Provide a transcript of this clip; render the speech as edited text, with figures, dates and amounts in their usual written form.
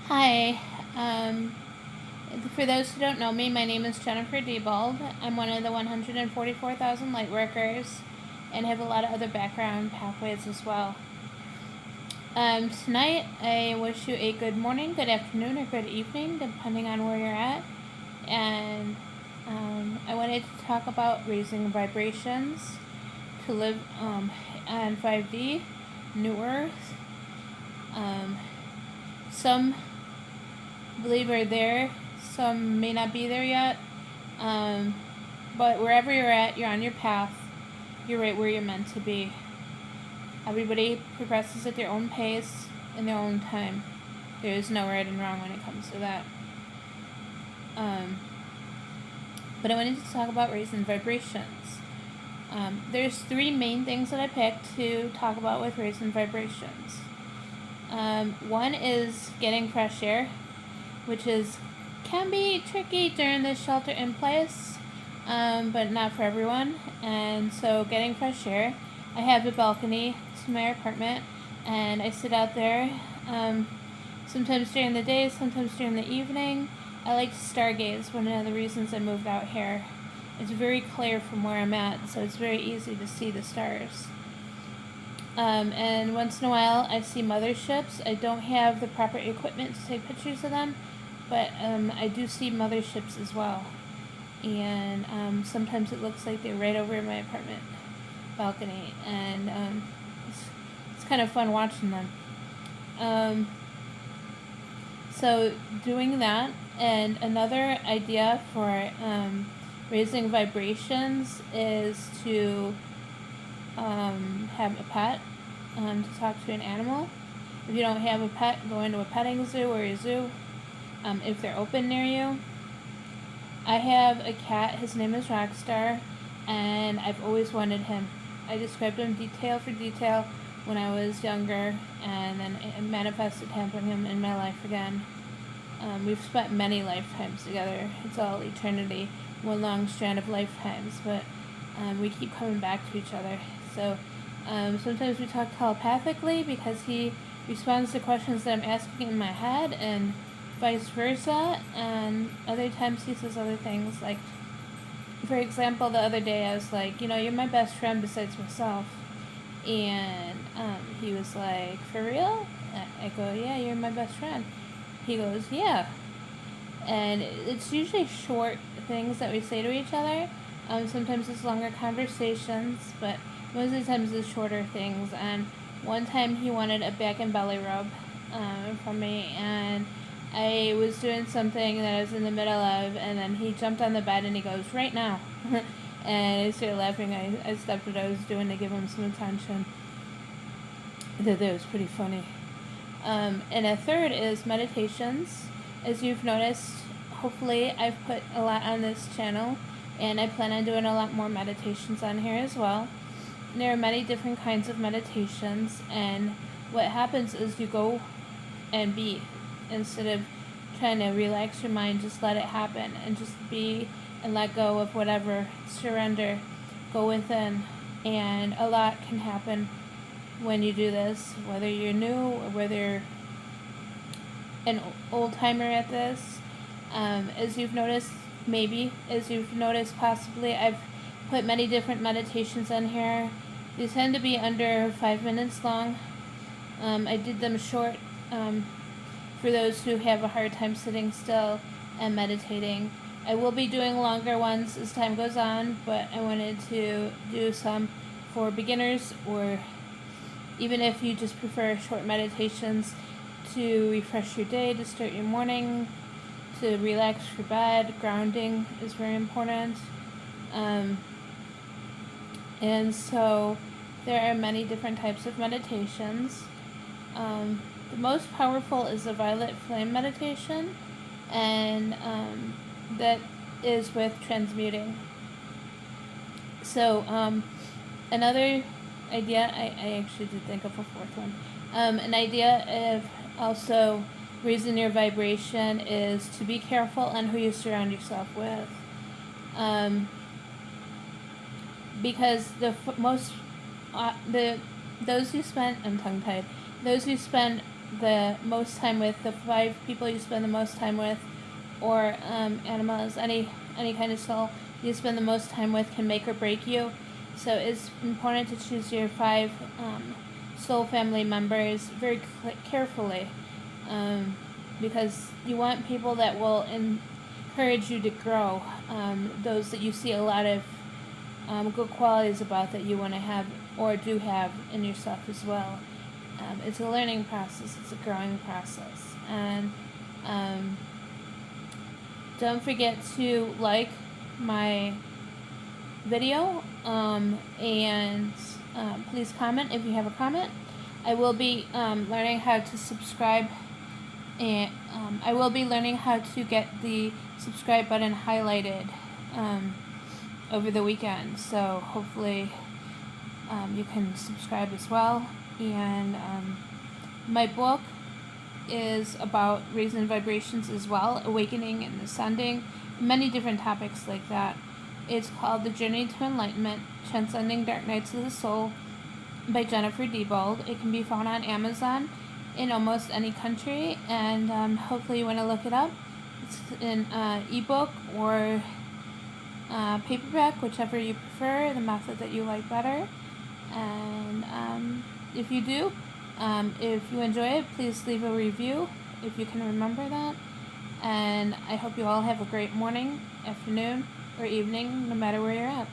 Hi. Um, for those who don't know me, my name is Jennifer Diebold. I'm one of the 144,000 light workers and have a lot of other background pathways as well. Tonight, I wish you a good morning, good afternoon, or good evening, depending on where you're at. And I wanted to talk about raising vibrations to live on 5D, New Earth. Some believe are there, some may not be there yet. Um, but wherever you're at, you're on your path. You're right where you're meant to be. Everybody progresses at their own pace in their own time. There is no right and wrong when it comes to that. Um, but I wanted to talk about raising vibrations. There's three main things that I picked to talk about with raising vibrations. One is getting fresh air, which can be tricky during the shelter in place, but not for everyone. And so, getting fresh air. I have a balcony to my apartment, and I sit out there. Sometimes during the day, sometimes during the evening. I like to stargaze. One of the reasons I moved out here. It's very clear from where I'm at, so it's very easy to see the stars. And once in a while, I see motherships. I don't have the proper equipment to take pictures of them, but I do see motherships as well. And sometimes it looks like they're right over my apartment balcony, and it's kind of fun watching them. So doing that, and another idea for raising vibrations is to have a pet, to talk to an animal. If you don't have a pet, go into a petting zoo or a zoo, if they're open near you. I have a cat, his name is Rockstar, and I've always wanted him. I described him detail for detail when I was younger, and then it manifested having him in my life again. We've spent many lifetimes together. It's all eternity, one long strand of lifetimes, but we keep coming back to each other. So sometimes we talk telepathically because he responds to questions that I'm asking in my head, and vice versa. And other times he says other things, like, for example, the other day I was like, you're my best friend besides myself. And he was like, for real? I go, yeah, you're my best friend. He goes, yeah. And it's usually short things that we say to each other. Sometimes it's longer conversations, but most of the times it's shorter things. And one time he wanted a back and belly rub from me, and I was doing something that I was in the middle of, and then he jumped on the bed and he goes, right now. And I started laughing. I stopped what I was doing to give him some attention. That was pretty funny. And a third is meditations. As you've noticed, hopefully I've put a lot on this channel, and I plan on doing a lot more meditations on here as well. There are many different kinds of meditations, and what happens is you go and be, instead of trying to relax your mind, just let it happen and just be and let go of whatever, surrender, go within, and a lot can happen when you do this, whether you're new or whether you're an old timer at this. As you've noticed, possibly, I've put many different meditations on here. These tend to be under 5 minutes long. I did them short for those who have a hard time sitting still and meditating. I will be doing longer ones as time goes on, but I wanted to do some for beginners, or even if you just prefer short meditations to refresh your day, to start your morning, to relax for bed. Grounding is very important. And so there are many different types of meditations. The most powerful is the violet flame meditation, and that is with transmuting. So another idea, I actually did think of a fourth one. An idea of also raising your vibration is to be careful on who you surround yourself with. Because those who spend, I'm tongue tied, those who spend the most time with, the 5 people you spend the most time with, or animals, any kind of soul you spend the most time with can make or break you. So it's important to choose your 5 soul family members very carefully, because you want people that will encourage you to grow, those that you see a lot of good qualities about that you want to have or do have in yourself as well. It's a learning process, it's a growing process. And don't forget to like my video, and please comment if you have a comment. I will be learning how to subscribe, and I will be learning how to get the subscribe button highlighted over the weekend, so hopefully you can subscribe as well. And my book is about raising vibrations as well, awakening and ascending, many different topics like that. It's called The Journey to Enlightenment, Transcending Dark Nights of the Soul by Jennifer Diebold. It can be found on Amazon in almost any country, and hopefully you want to look it up. It's an ebook or paperback, whichever you prefer, the method that you like better. And if you do, if you enjoy it, please leave a review if you can remember that. And I hope you all have a great morning, afternoon, or evening, no matter where you're at.